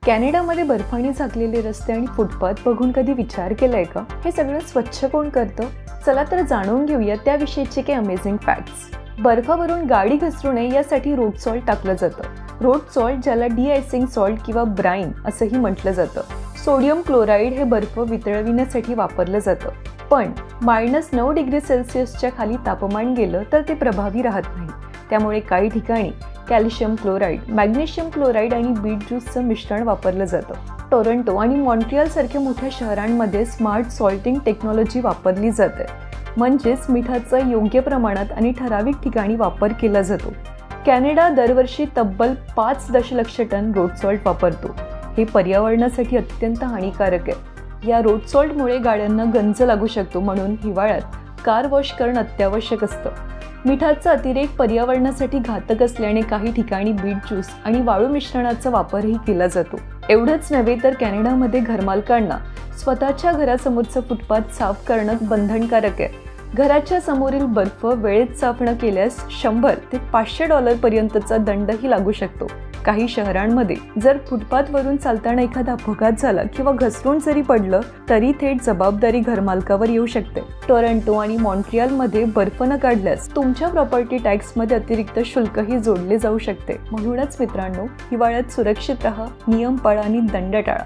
कॅनडामध्ये बर्फाने झाकलेले रस्ते आणि फुटपाथ बघून कधी विचार केलाय का? हे सगळं स्वच्छ कोण करतं? चला तर जाणून घेऊया त्याविषयीचे काही अमेझिंग फॅक्ट्स. बर्फावरून गाडी घसरू नये यासाठी रोड सॉल्ट टाकलं जातं. रोड सॉल्ट, ज्याला डी-आयसिंग सॉल्ट किंवा ब्राईन असंही म्हटलं जातं. सोडियम क्लोराईड हे बर्फ वितळविण्यासाठी वापरलं जातं. पण -9 डिग्री सेल्सिअसच्या खाली तापमान गेलं तर ते प्रभावी राहत नाही. त्यामुळे काही ठिकाणी कॅल्शियम क्लोराईड, मॅग्नेशियम क्लोराईड आणि बीट ज्यूसचं मिश्रण वापरलं जातं. टोरंटो आणि मॉन्ट्रियल सारख्या मोठ्या शहरांमध्ये स्मार्ट सॉल्टिंग टेक्नॉलॉजी वापरली जाते. म्हणजेच मिठाचा योग्य प्रमाणात आणि ठराविक ठिकाणी वापर केला जातो. कॅनडा दरवर्षी तब्बल 5 दशलक्ष टन रोड सॉल्ट वापरतो. हे पर्यावरणासाठी अत्यंत हानिकारक आहे. या रोड सॉल्टमुळे गाड्यांना गंज लागू शकतो, म्हणून हिवाळ्यात कार वॉश करणं अत्यावश्यक असतं. मिठाचा अतिरेक पर्यावरणासाठी घातक असल्याने काही ठिकाणी बीट ज्यूस आणि वाळू मिश्रणाचा वापरही केला जातो. एवढंच नव्हे तर कॅनडामध्ये घरमालकांना स्वतःच्या घरासमोरचा फुटपाथ साफ करणं बंधनकारक आहे. घराच्या समोरील बर्फ वेळेत साफ न केल्यास $100 ते $500 पर्यंतचा दंडही लागू शकतो. काही शहरांमध्ये जर फुटपाथवरून चालताना एखादा अपघात झाला किंवा घसरून जरी पडलं तरी थेट जबाबदारी घरमालकावर येऊ शकते. टोरंटो आणि मॉन्ट्रियलमध्ये बर्फ न काढल्यास तुमच्या प्रॉपर्टी टॅक्समध्ये अतिरिक्त शुल्कही जोडले जाऊ शकते. म्हणूनच मित्रांनो, हिवाळ्यात सुरक्षित राहा, नियम पाळा आणि दंड टाळा.